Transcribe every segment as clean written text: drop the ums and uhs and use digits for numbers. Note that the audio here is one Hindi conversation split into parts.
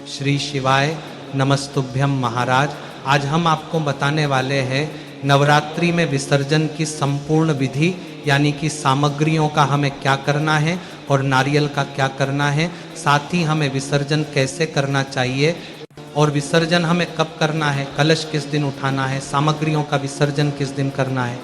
श्री शिवाय नमस्तुभ्यम महाराज। आज हम आपको बताने वाले हैं नवरात्रि में विसर्जन की संपूर्ण विधि, यानी कि सामग्रियों का हमें क्या करना है और नारियल का क्या करना है, साथ ही हमें विसर्जन कैसे करना चाहिए और विसर्जन हमें कब करना है, कलश किस दिन उठाना है, सामग्रियों का विसर्जन किस दिन करना है।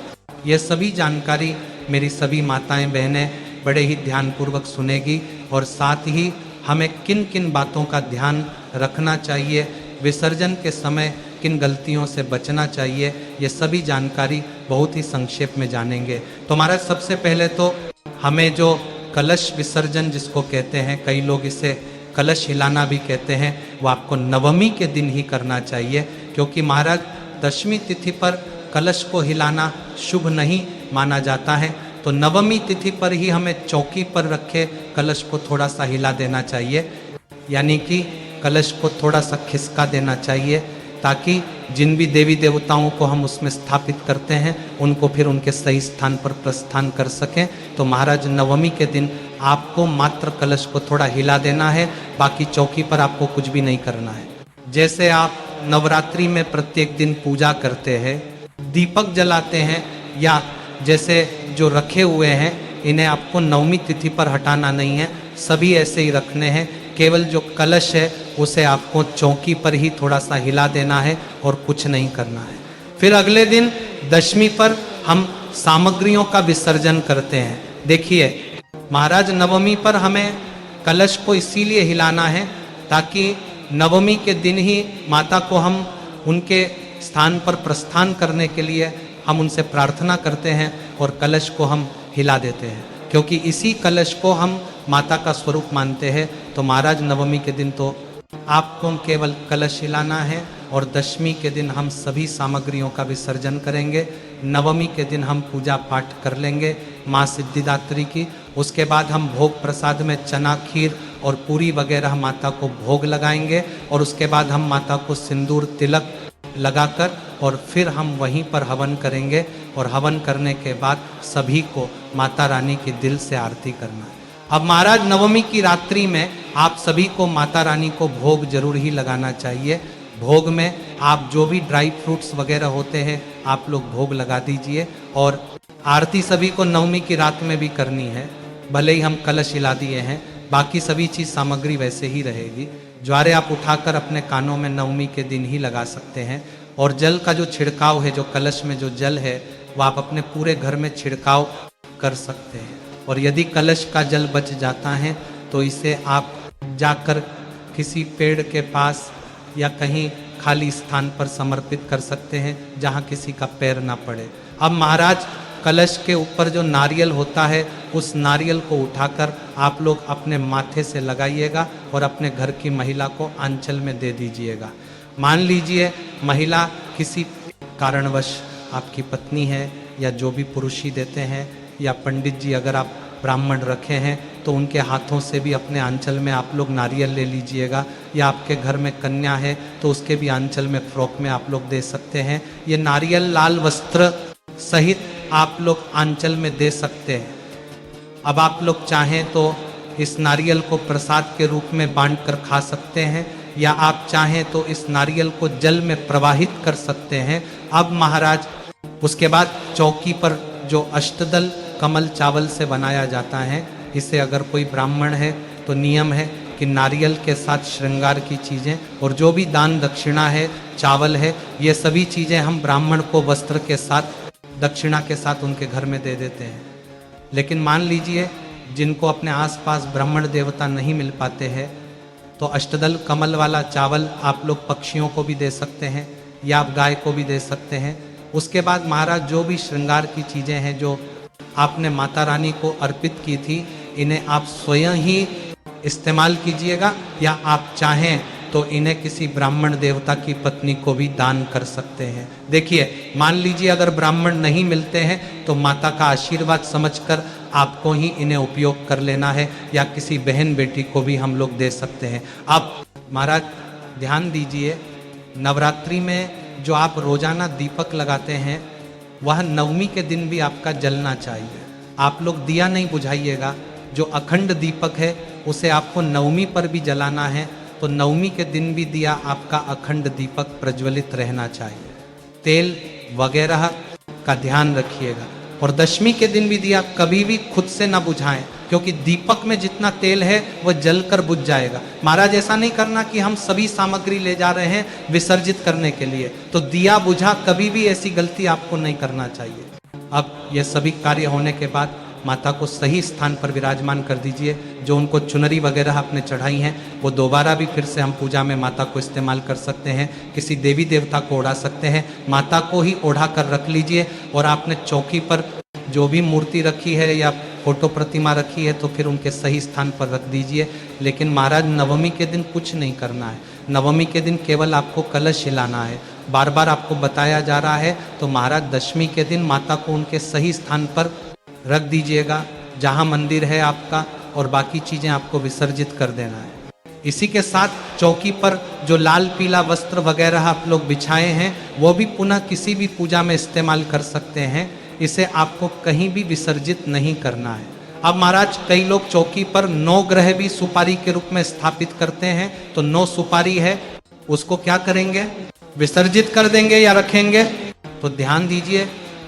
ये सभी जानकारी मेरी सभी माताएं बहनें बड़े ही ध्यानपूर्वक सुनेगी और साथ ही हमें किन किन बातों का ध्यान रखना चाहिए, विसर्जन के समय किन गलतियों से बचना चाहिए, ये सभी जानकारी बहुत ही संक्षेप में जानेंगे। तो हमारा सबसे पहले तो हमें जो कलश विसर्जन जिसको कहते हैं, कई लोग इसे कलश हिलाना भी कहते हैं, वो आपको नवमी के दिन ही करना चाहिए, क्योंकि महाराज दशमी तिथि पर कलश को हिलाना शुभ नहीं माना जाता है। तो नवमी तिथि पर ही हमें चौकी पर रखे कलश को थोड़ा सा हिला देना चाहिए, यानी कि कलश को थोड़ा सा खिसका देना चाहिए, ताकि जिन भी देवी देवताओं को हम उसमें स्थापित करते हैं उनको फिर उनके सही स्थान पर प्रस्थान कर सकें। तो महाराज नवमी के दिन आपको मात्र कलश को थोड़ा हिला देना है, बाकी चौकी पर आपको कुछ भी नहीं करना है। जैसे आप नवरात्रि में प्रत्येक दिन पूजा करते हैं, दीपक जलाते हैं, या जैसे जो रखे हुए हैं इन्हें आपको नवमी तिथि पर हटाना नहीं है, सभी ऐसे ही रखने हैं। केवल जो कलश है उसे आपको चौकी पर ही थोड़ा सा हिला देना है और कुछ नहीं करना है। फिर अगले दिन दशमी पर हम सामग्रियों का विसर्जन करते हैं। देखिए महाराज नवमी पर हमें कलश को इसीलिए हिलाना है ताकि नवमी के दिन ही माता को हम उनके स्थान पर प्रस्थान करने के लिए हम उनसे प्रार्थना करते हैं और कलश को हम हिला देते हैं, क्योंकि इसी कलश को हम माता का स्वरूप मानते हैं। तो महाराज नवमी के दिन तो आपको केवल कलश हिलाना है और दशमी के दिन हम सभी सामग्रियों का विसर्जन करेंगे। नवमी के दिन हम पूजा पाठ कर लेंगे माँ सिद्धिदात्री की। उसके बाद हम भोग प्रसाद में चना खीर और पूरी वगैरह माता को भोग लगाएंगे और उसके बाद हम माता को सिंदूर तिलक लगाकर और फिर हम वहीं पर हवन करेंगे और हवन करने के बाद सभी को माता रानी की दिल से आरती करना है। अब महाराज नवमी की रात्रि में आप सभी को माता रानी को भोग जरूर ही लगाना चाहिए। भोग में आप जो भी ड्राई फ्रूट्स वगैरह होते हैं आप लोग भोग लगा दीजिए और आरती सभी को नवमी की रात में भी करनी है। भले ही हम कलश हिला दिए हैं, बाकी सभी चीज़ सामग्री वैसे ही रहेगी। ज्वारे आप उठाकर अपने कानों में नवमी के दिन ही लगा सकते हैं और जल का जो छिड़काव है, जो कलश में जो जल है वो आप अपने पूरे घर में छिड़काव कर सकते हैं। और यदि कलश का जल बच जाता है तो इसे आप जाकर किसी पेड़ के पास या कहीं खाली स्थान पर समर्पित कर सकते हैं जहाँ किसी का पैर ना पड़े। अब महाराज कलश के ऊपर जो नारियल होता है उस नारियल को उठाकर आप लोग अपने माथे से लगाइएगा और अपने घर की महिला को आंचल में दे दीजिएगा। मान लीजिए महिला किसी कारणवश आपकी पत्नी है या जो भी पुरुष ही देते हैं, या पंडित जी अगर आप ब्राह्मण रखे हैं तो उनके हाथों से भी अपने आंचल में आप लोग नारियल ले लीजिएगा, या आपके घर में कन्या है तो उसके भी आंचल में फ्रॉक में आप लोग दे सकते हैं। ये नारियल लाल वस्त्र सहित आप लोग आंचल में दे सकते हैं। अब आप लोग चाहें तो इस नारियल को प्रसाद के रूप में बांट कर खा सकते हैं, या आप चाहें तो इस नारियल को जल में प्रवाहित कर सकते हैं। अब महाराज उसके बाद चौकी पर जो अष्टदल कमल चावल से बनाया जाता है, इसे अगर कोई ब्राह्मण है तो नियम है कि नारियल के साथ श्रृंगार की चीज़ें और जो भी दान दक्षिणा है, चावल है, ये सभी चीज़ें हम ब्राह्मण को वस्त्र के साथ दक्षिणा के साथ उनके घर में दे देते हैं। लेकिन मान लीजिए जिनको अपने आसपास ब्राह्मण देवता नहीं मिल पाते हैं तो अष्टदल कमल वाला चावल आप लोग पक्षियों को भी दे सकते हैं या आप गाय को भी दे सकते हैं। उसके बाद महाराज जो भी श्रृंगार की चीज़ें हैं जो आपने माता रानी को अर्पित की थी, इन्हें आप स्वयं ही इस्तेमाल कीजिएगा, या आप चाहें तो इन्हें किसी ब्राह्मण देवता की पत्नी को भी दान कर सकते हैं। देखिए मान लीजिए अगर ब्राह्मण नहीं मिलते हैं तो माता का आशीर्वाद समझकर आपको ही इन्हें उपयोग कर लेना है, या किसी बहन बेटी को भी हम लोग दे सकते हैं। आप महाराज ध्यान दीजिए, नवरात्रि में जो आप रोजाना दीपक लगाते हैं वह नवमी के दिन भी आपका जलना चाहिए। आप लोग दिया नहीं बुझाइएगा, जो अखंड दीपक है उसे आपको नवमी पर भी जलाना है तो नवमी के दिन भी दिया आपका अखंड दीपक प्रज्वलित रहना चाहिए। तेल वगैरह का ध्यान रखिएगा। और दशमी के दिन भी दिया कभी भी खुद से ना बुझाएं, क्योंकि दीपक में जितना तेल है वह जलकर बुझ जाएगा। महाराज ऐसा नहीं करना कि हम सभी सामग्री ले जा रहे हैं विसर्जित करने के लिए, तो दिया बुझा, कभी भी ऐसी गलती आपको नहीं करना चाहिए। अब यह सभी कार्य होने के बाद माता को सही स्थान पर विराजमान कर दीजिए। जो उनको चुनरी वगैरह आपने चढ़ाई हैं वो दोबारा भी फिर से हम पूजा में माता को इस्तेमाल कर सकते हैं। किसी देवी देवता को ओढ़ा सकते हैं, माता को ही ओढ़ा कर रख लीजिए। और आपने चौकी पर जो भी मूर्ति रखी है या फोटो प्रतिमा रखी है तो फिर उनके सही स्थान पर रख दीजिए। लेकिन महाराज नवमी के दिन कुछ नहीं करना है। नवमी के दिन केवल आपको कलश हिलाना है। बार बार आपको बताया जा रहा है। तो महाराज दशमी के दिन माता को उनके सही स्थान पर रख दीजिएगा जहाँ मंदिर है आपका, और बाकी चीज़ें आपको विसर्जित कर देना है। इसी के साथ चौकी पर जो लाल पीला वस्त्र वगैरह आप लोग बिछाए हैं वो भी पुनः किसी भी पूजा में इस्तेमाल कर सकते हैं। इसे आपको कहीं भी विसर्जित नहीं करना है। अब महाराज कई लोग चौकी पर 9 ग्रह भी सुपारी के रूप में स्थापित करते हैं। तो 9 सुपारी है, उसको क्या करेंगे? विसर्जित कर देंगे या रखेंगे? तो ध्यान दीजिए,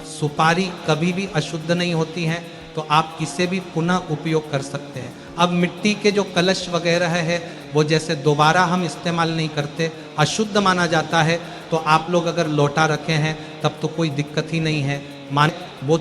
सुपारी कभी भी अशुद्ध नहीं होती हैं, तो आप इसे भी पुनः उपयोग कर सकते हैं। अब मिट्टी के जो कलश वगैरह है वो जैसे दोबारा हम इस्तेमाल नहीं करते, अशुद्ध माना जाता है। तो आप लोग अगर लोटा रखे हैं तब तो कोई दिक्कत ही नहीं है। मान वो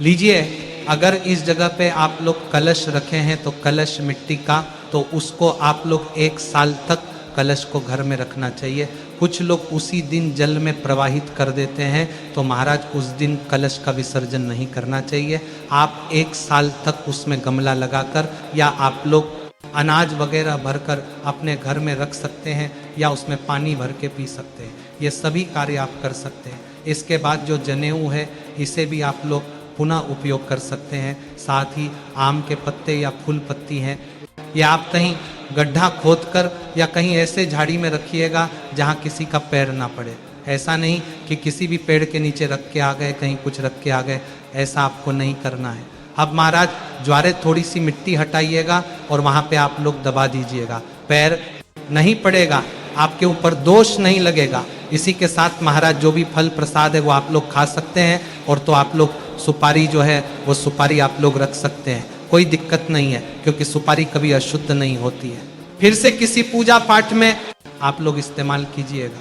लीजिए, अगर इस जगह पे आप लोग कलश रखे हैं तो कलश मिट्टी का, तो उसको आप लोग 1 साल तक कलश को घर में रखना चाहिए। कुछ लोग उसी दिन जल में प्रवाहित कर देते हैं, तो महाराज उस दिन कलश का विसर्जन नहीं करना चाहिए। आप 1 साल तक उसमें गमला लगाकर या आप लोग अनाज वगैरह भरकर अपने घर में रख सकते हैं या उसमें पानी भर के पी सकते हैं। ये सभी कार्य आप कर सकते हैं। इसके बाद जो जनेऊ है इसे भी आप लोग पुनः उपयोग कर सकते हैं। साथ ही आम के पत्ते या फूल पत्ती हैं, या आप कहीं गड्ढा खोदकर या कहीं ऐसे झाड़ी में रखिएगा जहाँ किसी का पैर ना पड़े। ऐसा नहीं कि किसी भी पेड़ के नीचे रख के आ गए, कहीं कुछ रख के आ गए, ऐसा आपको नहीं करना है। अब महाराज ज्वारे थोड़ी सी मिट्टी हटाइएगा और वहाँ पे आप लोग दबा दीजिएगा, पैर नहीं पड़ेगा, आपके ऊपर दोष नहीं लगेगा। इसी के साथ महाराज जो भी फल प्रसाद है वो आप लोग खा सकते हैं। और तो आप लोग सुपारी जो है वो सुपारी आप लोग रख सकते हैं, कोई दिक्कत नहीं है, क्योंकि सुपारी कभी अशुद्ध नहीं होती है। फिर से किसी पूजा पाठ में आप लोग इस्तेमाल कीजिएगा,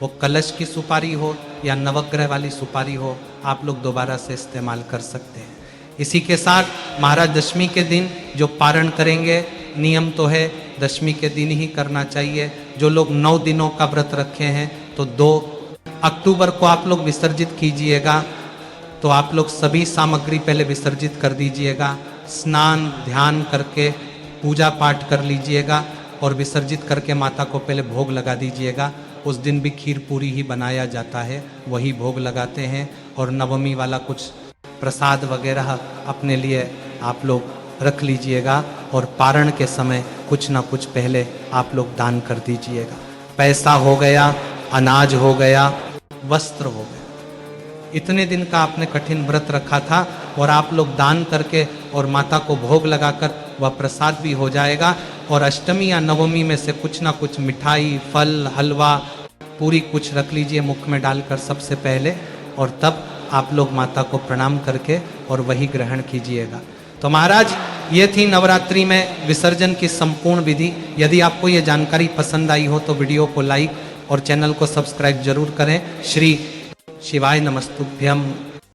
वो कलश की सुपारी हो या नवग्रह वाली सुपारी हो, आप लोग दोबारा से इस्तेमाल कर सकते हैं। इसी के साथ महाराज दशमी के दिन जो पारण करेंगे, नियम तो है दशमी के दिन ही करना चाहिए। जो लोग 9 दिनों का व्रत रखे हैं तो 2 अक्टूबर को आप लोग विसर्जित कीजिएगा। तो आप लोग सभी सामग्री पहले विसर्जित कर दीजिएगा, स्नान ध्यान करके पूजा पाठ कर लीजिएगा और विसर्जित करके माता को पहले भोग लगा दीजिएगा। उस दिन भी खीर पूरी ही बनाया जाता है, वही भोग लगाते हैं। और नवमी वाला कुछ प्रसाद वगैरह अपने लिए आप लोग रख लीजिएगा। और पारण के समय कुछ ना कुछ पहले आप लोग दान कर दीजिएगा। पैसा हो गया, अनाज हो गया, वस्त्र हो गया। इतने दिन का आपने कठिन व्रत रखा था और आप लोग दान करके और माता को भोग लगाकर वह प्रसाद भी हो जाएगा। और अष्टमी या नवमी में से कुछ ना कुछ मिठाई, फल, हलवा, पूरी कुछ रख लीजिए मुख में डालकर सबसे पहले, और तब आप लोग माता को प्रणाम करके और वही ग्रहण कीजिएगा। तो महाराज ये थी नवरात्रि में विसर्जन की संपूर्ण विधि। यदि आपको ये जानकारी पसंद आई हो तो वीडियो को लाइक और चैनल को सब्सक्राइब जरूर करें। श्री शिवाय नमस्तुभ्यम।